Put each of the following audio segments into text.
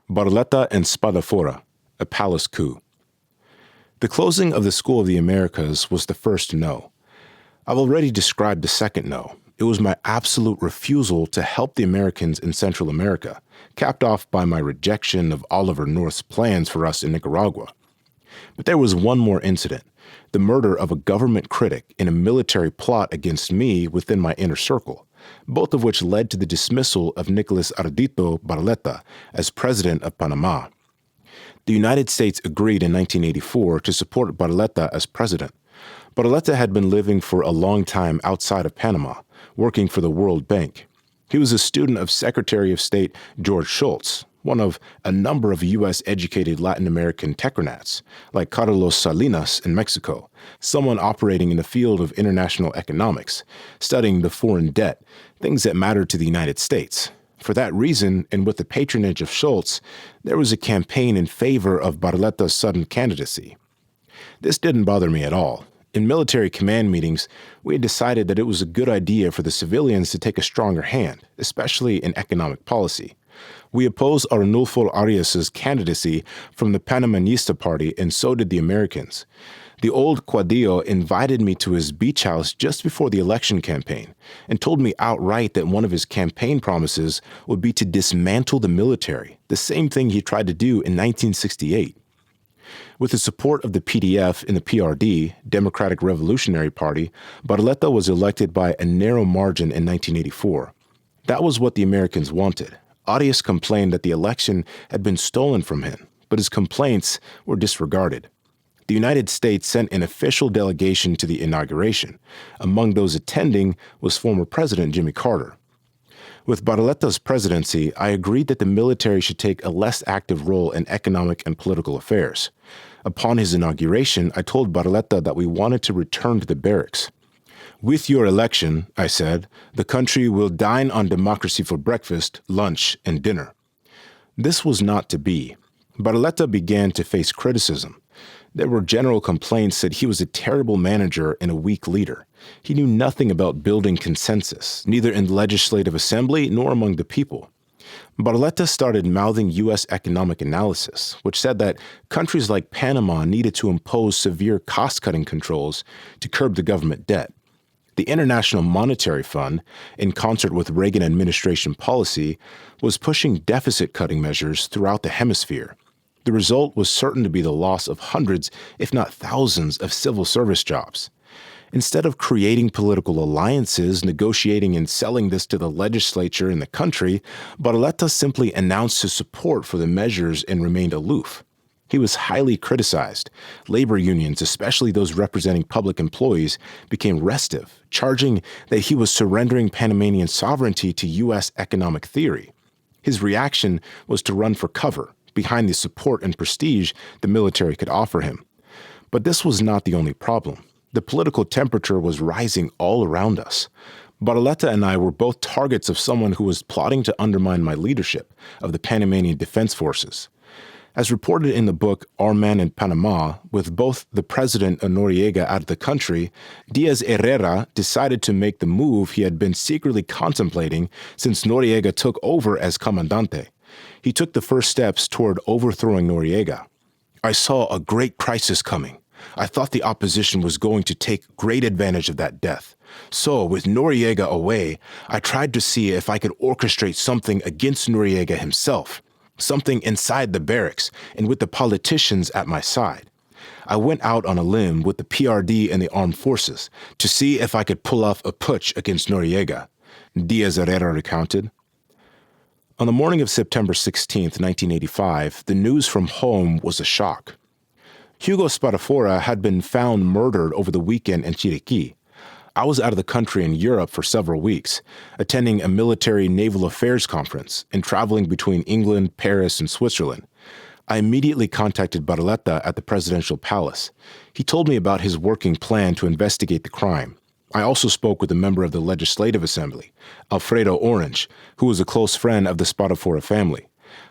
Barletta and Spadafora, a palace coup. The closing of the School of the Americas was the first no. I've already described the second no. It was my absolute refusal to help the Americans in Central America, capped off by my rejection of Oliver North's plans for us in Nicaragua. But there was one more incident, the murder of a government critic in a military plot against me within my inner circle, both of which led to the dismissal of Nicolás Barletta as president of Panama. The United States agreed in 1984 to support Barletta as president. Barletta had been living for a long time outside of Panama, working for the World Bank. He was a student of Secretary of State George Shultz, one of a number of U.S.-educated Latin American technocrats, like Carlos Salinas in Mexico, someone operating in the field of international economics, studying the foreign debt, things that mattered to the United States. For that reason, and with the patronage of Shultz, there was a campaign in favor of Barletta's sudden candidacy. This didn't bother me at all. In military command meetings, we had decided that it was a good idea for the civilians to take a stronger hand, especially in economic policy. We opposed Arnulfo Arias's candidacy from the Panamanista Party, and so did the Americans. The old Caudillo invited me to his beach house just before the election campaign and told me outright that one of his campaign promises would be to dismantle the military, the same thing he tried to do in 1968. With the support of the PDF and the PRD, Democratic Revolutionary Party, Barletta was elected by a narrow margin in 1984. That was what the Americans wanted. Arias complained that the election had been stolen from him, but his complaints were disregarded. The United States sent an official delegation to the inauguration. Among those attending was former President Jimmy Carter. With Barletta's presidency, I agreed that the military should take a less active role in economic and political affairs. Upon his inauguration, I told Barletta that we wanted to return to the barracks. With your election, I said, the country will dine on democracy for breakfast, lunch, and dinner. This was not to be. Barletta began to face criticism. There were general complaints that he was a terrible manager and a weak leader. He knew nothing about building consensus, neither in the legislative assembly nor among the people. Barletta started mouthing U.S. economic analysis, which said that countries like Panama needed to impose severe cost-cutting controls to curb the government debt. The International Monetary Fund, in concert with Reagan administration policy, was pushing deficit-cutting measures throughout the hemisphere. The result was certain to be the loss of hundreds, if not thousands, of civil service jobs. Instead of creating political alliances, negotiating and selling this to the legislature and the country, Barletta simply announced his support for the measures and remained aloof. He was highly criticized. Labor unions, especially those representing public employees, became restive, charging that he was surrendering Panamanian sovereignty to U.S. economic theory. His reaction was to run for cover, behind the support and prestige the military could offer him. But this was not the only problem. The political temperature was rising all around us. Barletta and I were both targets of someone who was plotting to undermine my leadership of the Panamanian Defense Forces. As reported in the book Our Man in Panama, with both the president and Noriega out of the country, Diaz Herrera decided to make the move he had been secretly contemplating since Noriega took over as comandante. He took the first steps toward overthrowing Noriega. I saw a great crisis coming. I thought the opposition was going to take great advantage of that death. So, with Noriega away, I tried to see if I could orchestrate something against Noriega himself, something inside the barracks and with the politicians at my side. I went out on a limb with the PRD and the armed forces to see if I could pull off a putsch against Noriega, Diaz Herrera recounted. On the morning of September 16, 1985, the news from home was a shock. Hugo Spadafora had been found murdered over the weekend in Chiriquí. I was out of the country in Europe for several weeks, attending a military naval affairs conference and traveling between England, Paris, and Switzerland. I immediately contacted Barletta at the presidential palace. He told me about his working plan to investigate the crime. I also spoke with a member of the Legislative Assembly, Alfredo Orange, who was a close friend of the Spadafora family.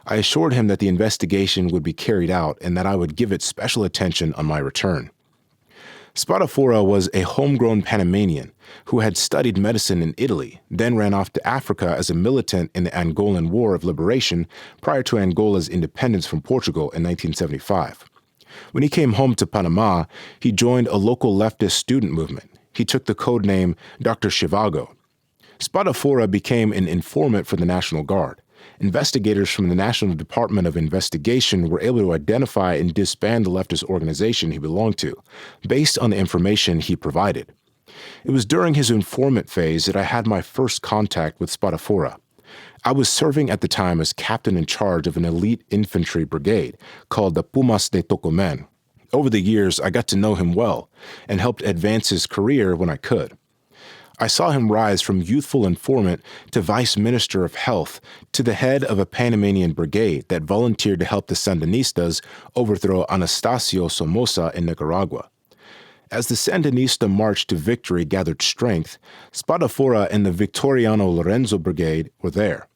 I assured him that the investigation would be carried out and that I would give it special attention on my return. Spadafora was a homegrown Panamanian who had studied medicine in Italy, then ran off to Africa as a militant in the Angolan War of Liberation prior to Angola's independence from Portugal in 1975. When he came home to Panama, he joined a local leftist student movement. He took the code name Dr. Shivago. Spadafora became an informant for the National Guard. Investigators from the National Department of Investigation were able to identify and disband the leftist organization he belonged to, based on the information he provided. It was during his informant phase that I had my first contact with Spadafora. I was serving at the time as captain in charge of an elite infantry brigade called the Pumas de Tocumen. Over the years, I got to know him well and helped advance his career when I could. I saw him rise from youthful informant to vice minister of health to the head of a Panamanian brigade that volunteered to help the Sandinistas overthrow Anastasio Somoza in Nicaragua. As the Sandinista march to victory gathered strength, Spadafora and the Victoriano Lorenzo Brigade were there.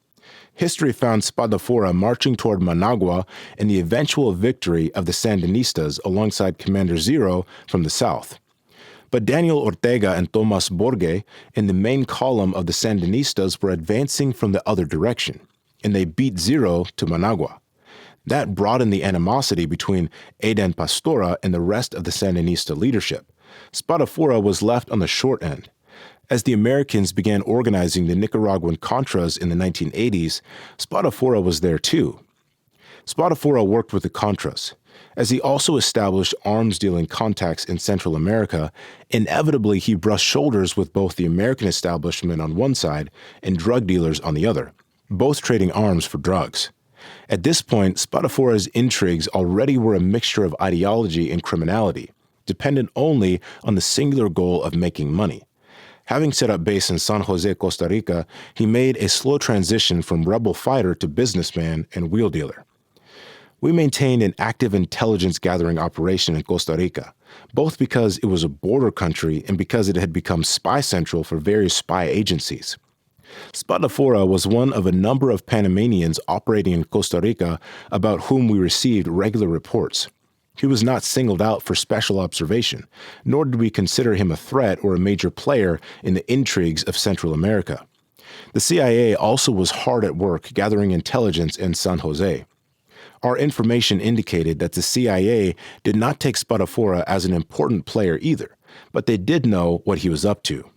History found Spadafora marching toward Managua and the eventual victory of the Sandinistas alongside Commander Zero from the south. But Daniel Ortega and Tomas Borge in the main column of the Sandinistas were advancing from the other direction, and they beat Zero to Managua. That broadened the animosity between Aden Pastora and the rest of the Sandinista leadership. Spadafora was left on the short end. As the Americans began organizing the Nicaraguan Contras in the 1980s, Spadafora was there too. Spadafora worked with the Contras. As he also established arms-dealing contacts in Central America, inevitably he brushed shoulders with both the American establishment on one side and drug dealers on the other, both trading arms for drugs. At this point, Spadafora's intrigues already were a mixture of ideology and criminality, dependent only on the singular goal of making money. Having set up base in San Jose, Costa Rica, he made a slow transition from rebel fighter to businessman and wheel dealer. We maintained an active intelligence-gathering operation in Costa Rica, both because it was a border country and because it had become spy central for various spy agencies. Spadafora was one of a number of Panamanians operating in Costa Rica about whom we received regular reports. He was not singled out for special observation, nor did we consider him a threat or a major player in the intrigues of Central America. The CIA also was hard at work gathering intelligence in San Jose. Our information indicated that the CIA did not take Spadafora as an important player either, but they did know what he was up to.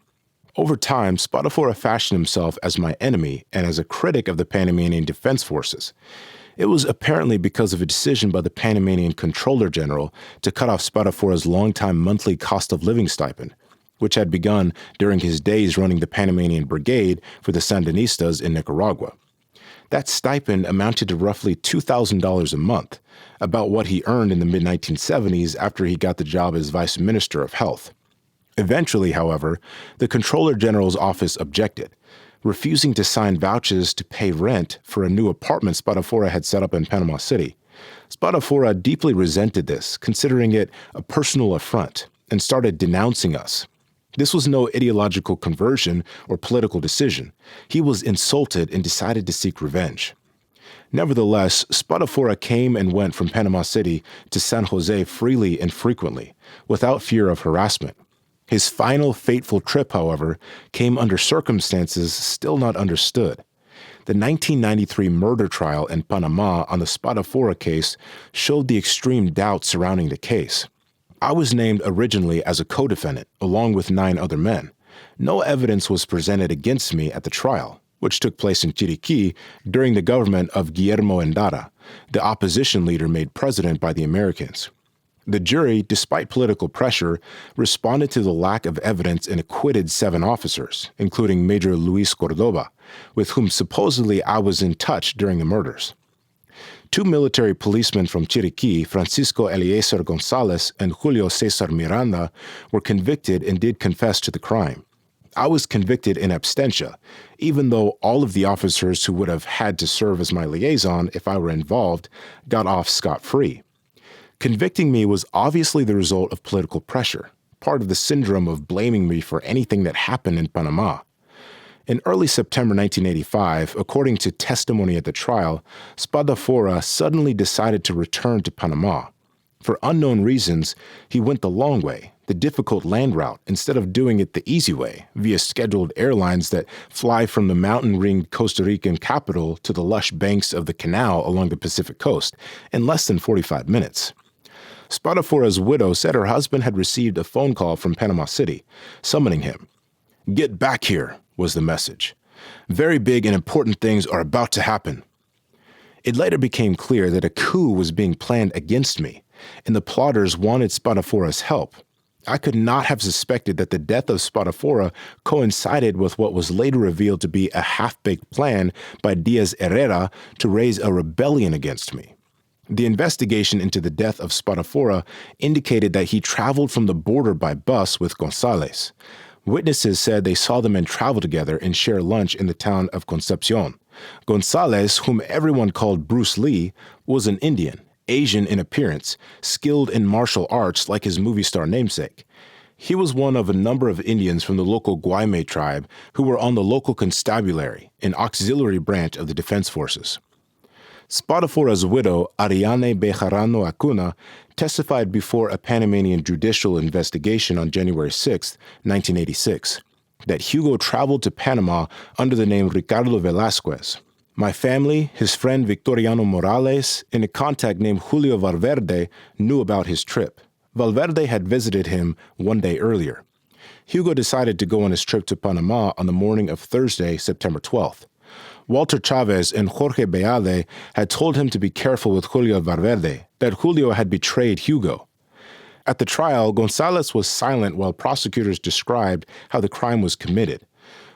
Over time, Spadafora fashioned himself as my enemy and as a critic of the Panamanian Defense Forces. It was apparently because of a decision by the Panamanian Controller General to cut off Spadafora's longtime monthly cost of living stipend, which had begun during his days running the Panamanian Brigade for the Sandinistas in Nicaragua. That stipend amounted to roughly $2,000 a month, about what he earned in the mid-1970s after he got the job as Vice Minister of Health. Eventually, however, the Controller General's office objected, refusing to sign vouchers to pay rent for a new apartment Spadafora had set up in Panama City. Spadafora deeply resented this, considering it a personal affront, and started denouncing us. This was no ideological conversion or political decision. He was insulted and decided to seek revenge. Nevertheless, Spadafora came and went from Panama City to San Jose freely and frequently, without fear of harassment. His final fateful trip, however, came under circumstances still not understood. The 1993 murder trial in Panama on the Spadafora case showed the extreme doubt surrounding the case. I was named originally as a co-defendant, along with 9 other men. No evidence was presented against me at the trial, which took place in Chiriquí during the government of Guillermo Endara, the opposition leader made president by the Americans. The jury, despite political pressure, responded to the lack of evidence and acquitted 7 officers, including Major Luis Cordoba, with whom supposedly I was in touch during the murders. 2 military policemen from Chiriquí, Francisco Eliezer Gonzalez and Julio Cesar Miranda, were convicted and did confess to the crime. I was convicted in absentia, even though all of the officers who would have had to serve as my liaison if I were involved got off scot-free. Convicting me was obviously the result of political pressure, part of the syndrome of blaming me for anything that happened in Panama. In early September 1985, according to testimony at the trial, Spadafora suddenly decided to return to Panama. For unknown reasons, he went the long way, the difficult land route, instead of doing it the easy way, via scheduled airlines that fly from the mountain-ringed Costa Rican capital to the lush banks of the canal along the Pacific coast in less than 45 minutes. Spadafora's widow said her husband had received a phone call from Panama City, summoning him. "Get back here," was the message. "Very big and important things are about to happen." It later became clear that a coup was being planned against me, and the plotters wanted Spadafora's help. I could not have suspected that the death of Spadafora coincided with what was later revealed to be a half-baked plan by Diaz Herrera to raise a rebellion against me. The investigation into the death of Spadafora indicated that he traveled from the border by bus with Gonzalez. Witnesses said they saw the men travel together and share lunch in the town of Concepcion. Gonzalez, whom everyone called Bruce Lee, was an Indian, Asian in appearance, skilled in martial arts like his movie star namesake. He was one of a number of Indians from the local Guayme tribe who were on the local constabulary, an auxiliary branch of the defense forces. Spadafora's widow, Ariane Bejarano Acuna, testified before a Panamanian judicial investigation on January 6, 1986, that Hugo traveled to Panama under the name Ricardo Velázquez. My family, his friend Victoriano Morales, and a contact named Julio Valverde knew about his trip. Valverde had visited him one day earlier. Hugo decided to go on his trip to Panama on the morning of Thursday, September 12th. Walter Chavez and Jorge Beale had told him to be careful with Julio Valverde, that Julio had betrayed Hugo. At the trial, Gonzalez was silent while prosecutors described how the crime was committed.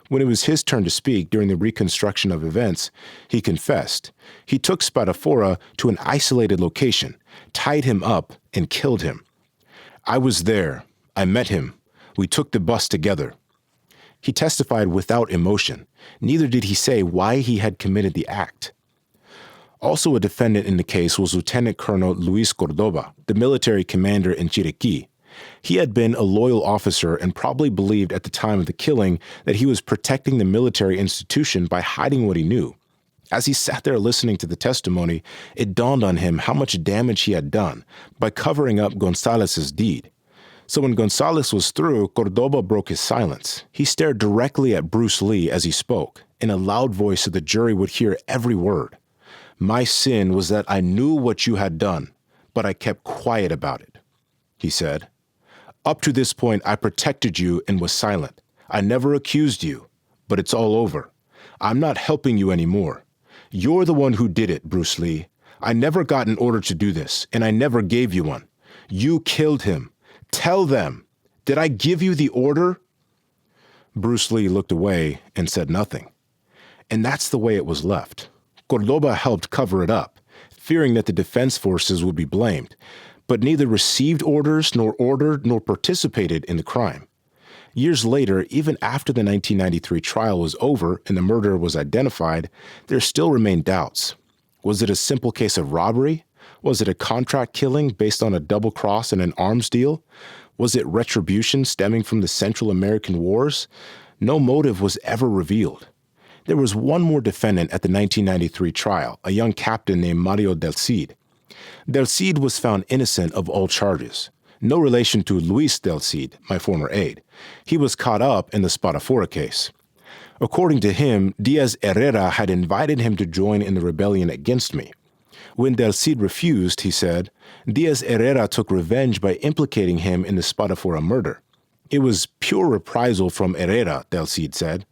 When it was his turn to speak during the reconstruction of events, he confessed. He took Spadafora to an isolated location, tied him up, and killed him. "I was there. I met him. We took the bus together." He testified without emotion. Neither did he say why he had committed the act. Also a defendant in the case was Lieutenant Colonel Luis Cordoba, the military commander in Chiriquí. He had been a loyal officer and probably believed at the time of the killing that he was protecting the military institution by hiding what he knew. As he sat there listening to the testimony, it dawned on him how much damage he had done by covering up Gonzalez's deed. So when Gonzalez was through, Cordoba broke his silence. He stared directly at Bruce Lee as he spoke, in a loud voice so the jury would hear every word. "My sin was that I knew what you had done, but I kept quiet about it," he said. "Up to this point, I protected you and was silent. I never accused you, but it's all over. I'm not helping you anymore. You're the one who did it, Bruce Lee. I never got an order to do this, and I never gave you one. You killed him. Tell them. Did I give you the order?" Bruce Lee looked away and said nothing. And that's the way it was left. Cordoba helped cover it up, fearing that the defense forces would be blamed, but neither received orders nor ordered nor participated in the crime. Years later, even after the 1993 trial was over and the murderer was identified, there still remained doubts. Was it a simple case of robbery? Was it a contract killing based on a double cross and an arms deal? Was it retribution stemming from the Central American Wars? No motive was ever revealed. There was one more defendant at the 1993 trial, a young captain named Mario Del Cid. Del Cid was found innocent of all charges. No relation to Luis Del Cid, my former aide. He was caught up in the Spadafora case. According to him, Diaz Herrera had invited him to join in the rebellion against me. When Del Cid refused, he said, Diaz Herrera took revenge by implicating him in the Spadafora murder. It was pure reprisal from Herrera, Del Cid said,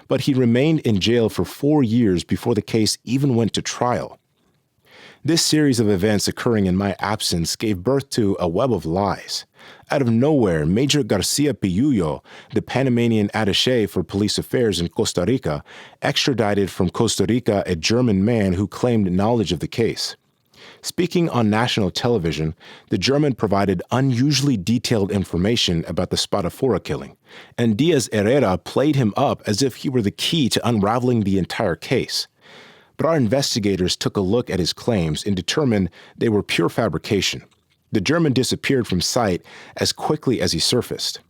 but he remained in jail for 4 years before the case even went to trial. This series of events occurring in my absence gave birth to a web of lies. Out of nowhere, Major Garcia Piullo, the Panamanian attaché for police affairs in Costa Rica, extradited from Costa Rica a German man who claimed knowledge of the case. Speaking on national television, the German provided unusually detailed information about the Spadafora killing, and Diaz Herrera played him up as if he were the key to unraveling the entire case. But our investigators took a look at his claims and determined they were pure fabrication. The German disappeared from sight as quickly as he surfaced.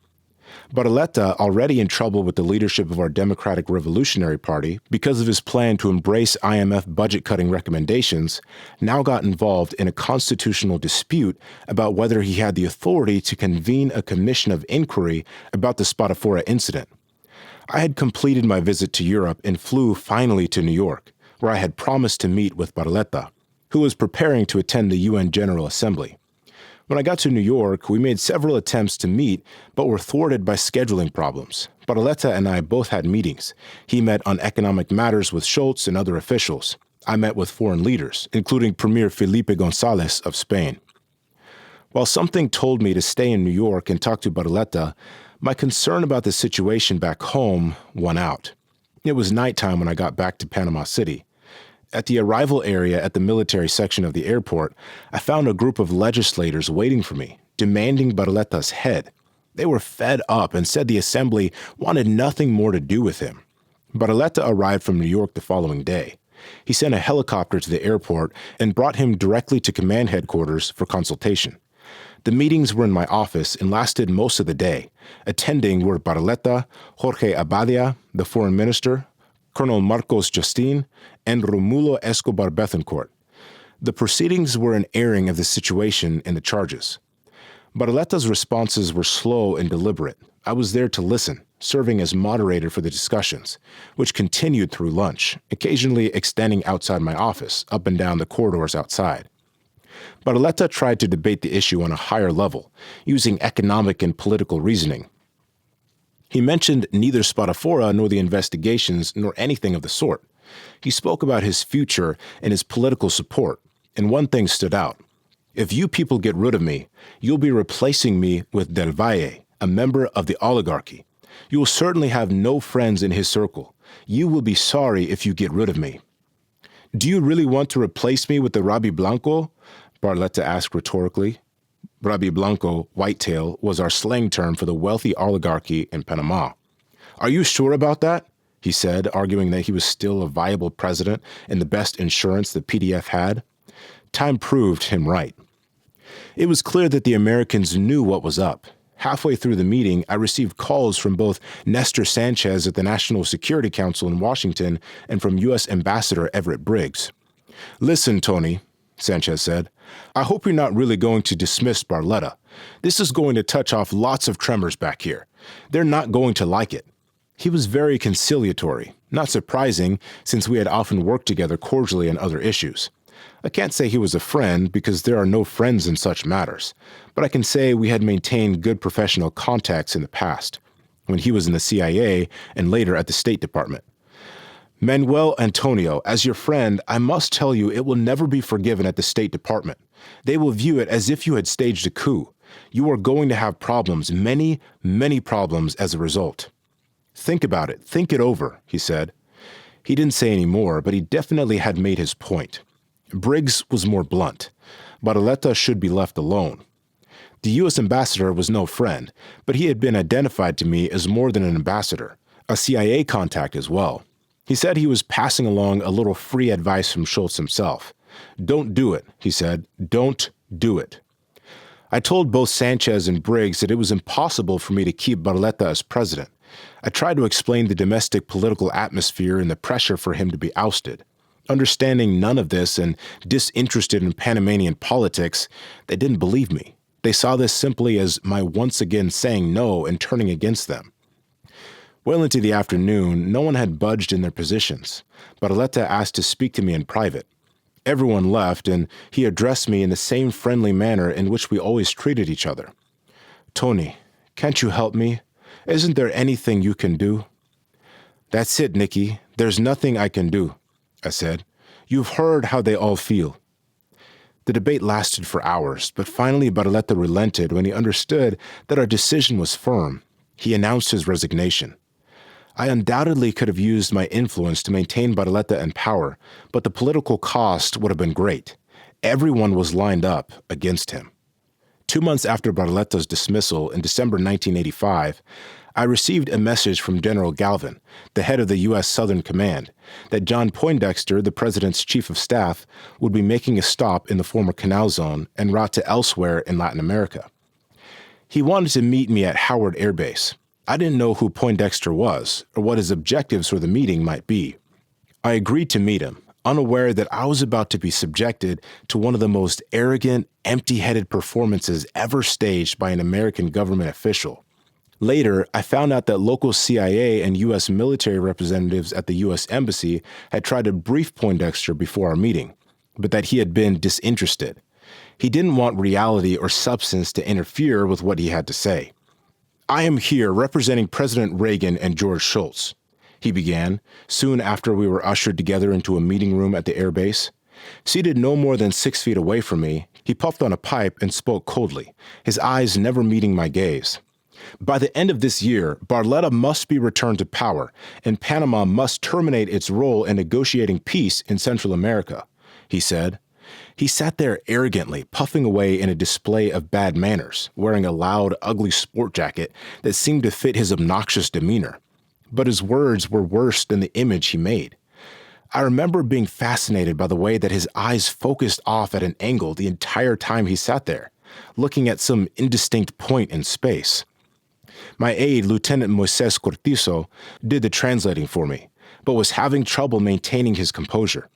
Barletta, already in trouble with the leadership of our Democratic Revolutionary Party because of his plan to embrace IMF budget-cutting recommendations, now got involved in a constitutional dispute about whether he had the authority to convene a commission of inquiry about the Spadafora incident. I had completed my visit to Europe and flew finally to New York, where I had promised to meet with Barletta, who was preparing to attend the UN General Assembly. When I got to New York, we made several attempts to meet, but were thwarted by scheduling problems. Barletta and I both had meetings. He met on economic matters with Schultz and other officials. I met with foreign leaders, including Premier Felipe González of Spain. While something told me to stay in New York and talk to Barletta, my concern about the situation back home won out. It was nighttime when I got back to Panama City. At the arrival area at the military section of the airport, I found a group of legislators waiting for me, demanding Barletta's head. They were fed up and said the assembly wanted nothing more to do with him. Barletta arrived from New York the following day. He sent a helicopter to the airport and brought him directly to command headquarters for consultation. The meetings were in my office and lasted most of the day. Attending were Barletta, Jorge Abadia, the foreign minister, Colonel Marcos Justin, and Romulo Escobar Bethencourt. The proceedings were an airing of the situation and the charges. Barletta's responses were slow and deliberate. I was there to listen, serving as moderator for the discussions, which continued through lunch, occasionally extending outside my office, up and down the corridors outside. Barletta tried to debate the issue on a higher level, using economic and political reasoning. He mentioned neither Spadafora nor the investigations nor anything of the sort. He spoke about his future and his political support, and one thing stood out. If you people get rid of me, you'll be replacing me with Del Valle, a member of the oligarchy. You will certainly have no friends in his circle. You will be sorry if you get rid of me. Do you really want to replace me with the Rabi Blanco? Barletta asked rhetorically. Rabi Blanco, whitetail, was our slang term for the wealthy oligarchy in Panama. Are you sure about that? He said, arguing that he was still a viable president and the best insurance the PDF had. Time proved him right. It was clear that the Americans knew what was up. Halfway through the meeting, I received calls from both Nestor Sanchez at the National Security Council in Washington and from U.S. Ambassador Everett Briggs. Listen, Tony, Sanchez said, I hope you're not really going to dismiss Barletta. This is going to touch off lots of tremors back here. They're not going to like it. He was very conciliatory, not surprising since we had often worked together cordially on other issues. I can't say he was a friend because there are no friends in such matters, but I can say we had maintained good professional contacts in the past, when he was in the CIA and later at the State Department. Manuel Antonio, as your friend, I must tell you it will never be forgiven at the State Department. They will view it as if you had staged a coup. You are going to have problems, many, many problems as a result. Think about it. Think it over, he said. He didn't say any more, but he definitely had made his point. Briggs was more blunt. Barletta should be left alone. The U.S. ambassador was no friend, but he had been identified to me as more than an ambassador, a CIA contact as well. He said he was passing along a little free advice from Schultz himself. Don't do it, he said. Don't do it. I told both Sanchez and Briggs that it was impossible for me to keep Barletta as president. I tried to explain the domestic political atmosphere and the pressure for him to be ousted. Understanding none of this and disinterested in Panamanian politics, they didn't believe me. They saw this simply as my once again saying no and turning against them. Well into the afternoon, no one had budged in their positions. Barletta asked to speak to me in private. Everyone left, and he addressed me in the same friendly manner in which we always treated each other. Tony, can't you help me? Isn't there anything you can do? That's it, Nicky. There's nothing I can do, I said. You've heard how they all feel. The debate lasted for hours, but finally Barletta relented when he understood that our decision was firm. He announced his resignation. I undoubtedly could have used my influence to maintain Barletta in power, but the political cost would have been great. Everyone was lined up against him. 2 months after Barletta's dismissal in December 1985, I received a message from General Galvin, the head of the U.S. Southern Command, that John Poindexter, the president's chief of staff, would be making a stop in the former Canal Zone en route to elsewhere in Latin America. He wanted to meet me at Howard Air Base. I didn't know who Poindexter was or what his objectives for the meeting might be. I agreed to meet him, unaware that I was about to be subjected to one of the most arrogant, empty-headed performances ever staged by an American government official. Later, I found out that local CIA and U.S. military representatives at the U.S. Embassy had tried to brief Poindexter before our meeting, but that he had been disinterested. He didn't want reality or substance to interfere with what he had to say. "I am here representing President Reagan and George Shultz," he began, soon after we were ushered together into a meeting room at the airbase. Seated no more than 6 feet away from me, he puffed on a pipe and spoke coldly, his eyes never meeting my gaze. "By the end of this year, Barletta must be returned to power, and Panama must terminate its role in negotiating peace in Central America," he said. He sat there arrogantly, puffing away in a display of bad manners, wearing a loud, ugly sport jacket that seemed to fit his obnoxious demeanor. But his words were worse than the image he made. I remember being fascinated by the way that his eyes focused off at an angle the entire time he sat there, looking at some indistinct point in space. My aide, Lieutenant Moises Cortizo, did the translating for me, but was having trouble maintaining his composure.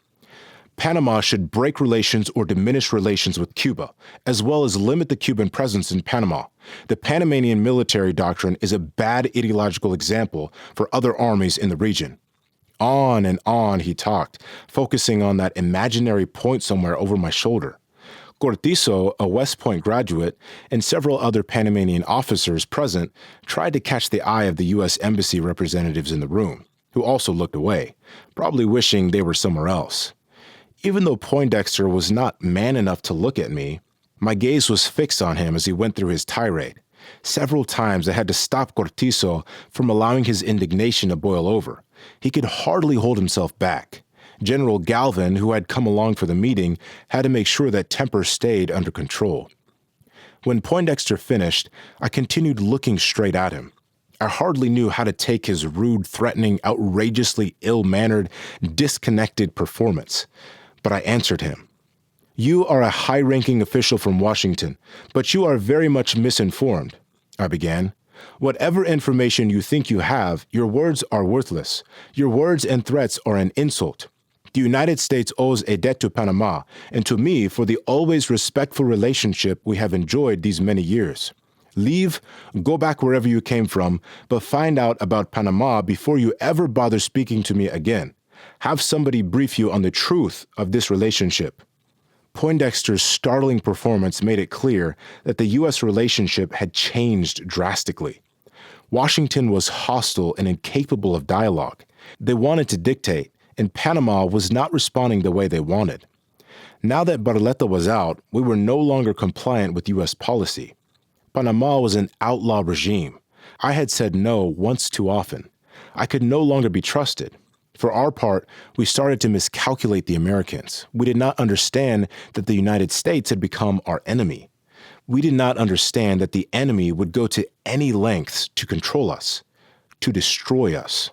Panama should break relations or diminish relations with Cuba, as well as limit the Cuban presence in Panama. The Panamanian military doctrine is a bad ideological example for other armies in the region. On and on he talked, focusing on that imaginary point somewhere over my shoulder. Cortizo, a West Point graduate, and several other Panamanian officers present tried to catch the eye of the U.S. Embassy representatives in the room, who also looked away, probably wishing they were somewhere else. Even though Poindexter was not man enough to look at me, my gaze was fixed on him as he went through his tirade. Several times I had to stop Cortizo from allowing his indignation to boil over. He could hardly hold himself back. General Galvin, who had come along for the meeting, had to make sure that temper stayed under control. When Poindexter finished, I continued looking straight at him. I hardly knew how to take his rude, threatening, outrageously ill-mannered, disconnected performance. But I answered him. "You are a high-ranking official from Washington, but you are very much misinformed," I began. "Whatever information you think you have, your words are worthless. Your words and threats are an insult. The United States owes a debt to Panama and to me for the always respectful relationship we have enjoyed these many years. Leave, go back wherever you came from, but find out about Panama before you ever bother speaking to me again. Have somebody brief you on the truth of this relationship." Poindexter's startling performance made it clear that the U.S. relationship had changed drastically. Washington was hostile and incapable of dialogue. They wanted to dictate, and Panama was not responding the way they wanted. Now that Barletta was out, we were no longer compliant with U.S. policy. Panama was an outlaw regime. I had said no once too often. I could no longer be trusted. For our part, we started to miscalculate the Americans. We did not understand that the United States had become our enemy. We did not understand that the enemy would go to any lengths to control us, to destroy us.